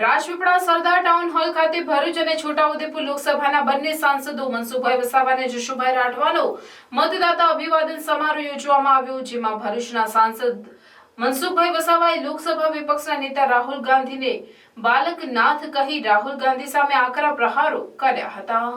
રાજપીપળા સરદાર town hall ખાતે ભરૂચ અને છોટાઉદેપુર લોકસભાના બંને સાંસદો મનસુખભાઈ વસાવા અને જશુભાઈ રાઠવાનો મતદાતા અભિવાદન સમારોહ યોજવામાં આવ્યો, જેમાં ભરૂચના સાંસદ મનસુખભાઈ વસાવાએ લોકસભા વિપક્ષના નેતા રાહુલ ગાંધીને બાલકનાથ કહી રાહુલ ગાંધી સામે આકરા પ્રહારો કર્યા હતા।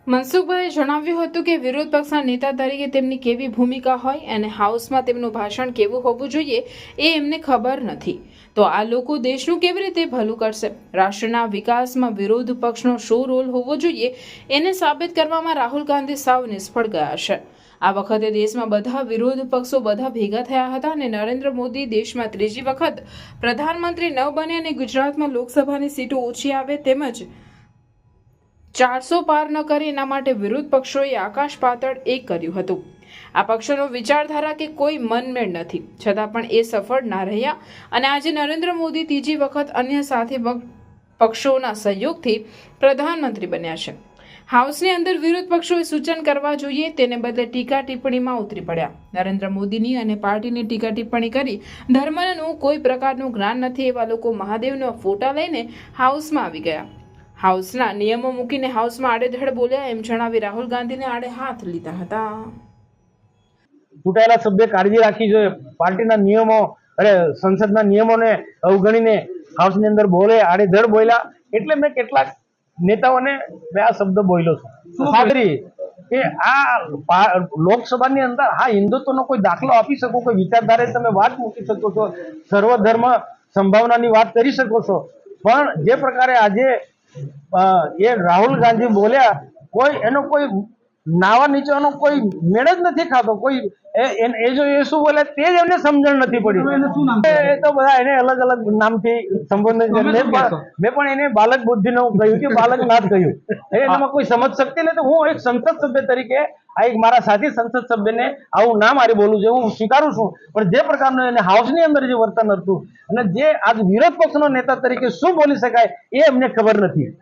મનસુખભાઈએ જણાવ્યું હતું કે વિરોધ પક્ષના નેતા તરીકે તેમની કેવી ભૂમિકા હોય અને હાઉસમાં તેમનું ભાષણ કેવું હોવું જોઈએ એ એમને ખબર નથી, તો આ લોકો દેશનું કેવી રીતે ભલું કરશે? રાષ્ટ્રના વિકાસમાં વિરોધ પક્ષનો શું રોલ હોવો જોઈએ એને સાબિત કરવામાં રાહુલ ગાંધી સાવ નિષ્ફળ ગયા છે। આ વખતે દેશમાં બધા વિરોધ પક્ષો બધા ભેગા થયા હતા અને નરેન્દ્ર મોદી દેશમાં ત્રીજી વખત પ્રધાનમંત્રી ન બને અને ગુજરાતમાં લોકસભાની સીટો ઓછી આવે તેમજ 400 પાર ન કરે એના માટે વિરોધ પક્ષોએ આકાશ પાતાળ એક કર્યું હતું। આ પક્ષોનો વિચારધારા કે કોઈ મનમેળ નથી, છતાં પણ એ સફળ ના રહ્યા અને આજે નરેન્દ્ર મોદી ત્રીજી વખત અન્ય સાથે પક્ષોના સહયોગથી પ્રધાનમંત્રી બન્યા છે। હાઉસની અંદર વિરોધ પક્ષોએ સૂચન કરવા જોઈએ, તેને બદલે ટીકા ટિપ્પણીમાં ઉતરી પડ્યા। નરેન્દ્ર મોદીની અને પાર્ટીની ટીકા ટિપ્પણી કરી ધર્મનું કોઈ પ્રકારનું જ્ઞાન નથી એવા લોકો મહાદેવના ફોટા લઈને હાઉસમાં આવી ગયા। હાઉસના નિયમો મૂકીને હાઉસમાં આડેધડ બોલ્યા એમ જણાવી રાહુલ ગાંધીને આડે હાથ લીધા હતા। ચૂંટાયેલા સભ્ય કાળજી રાખવી જોઈએ, પાર્ટીના નિયમો અને સંસદના નિયમોને અવગણીને હાઉસની અંદર બોલે, આડેધડ બોલ્યા એટલે મેં કેટલાક નેતાઓને મેં આ શબ્દ બોલ્યો છું। ખાતરી કે આ લોકસભાની અંદર હા હિન્દુત્વનો કોઈ દાખલો આપી શકો, કોઈ વિચારધારે તમે વાત મૂકી શકો છો, સર્વધર્મ સંભાવનાની વાત કરી શકો છો, પણ જે પ્રકારે આજે એ રાહુલ ગાંધી બોલ્યા કોઈ એનો કોઈ નાવા નીચેનો કોઈ મેળ જ નથી ખાતો। કોઈ એ જો એ શું બોલે તે જ એમને સમજણ નથી પડી। એ તો બધા એને અલગ અલગ નામથી સંબોધન મેં પણ એને બાલક બુદ્ધિનું કહ્યું કે બાલકનાથ કહ્યું, એનામાં કોઈ સમજ શકતી નથી। હું એક સંસદ સભ્ય તરીકે આ એક મારા સાથી સંસદ સભ્યને આવું ના મારી બોલવું જોઈએ હું સ્વીકારું છું, પણ જે પ્રકારનું એને હાઉસની અંદર જે વર્તન હતું અને જે આજ વિરોધ પક્ષનો નેતા તરીકે શું બોલી શકાય એ અમને ખબર નથી।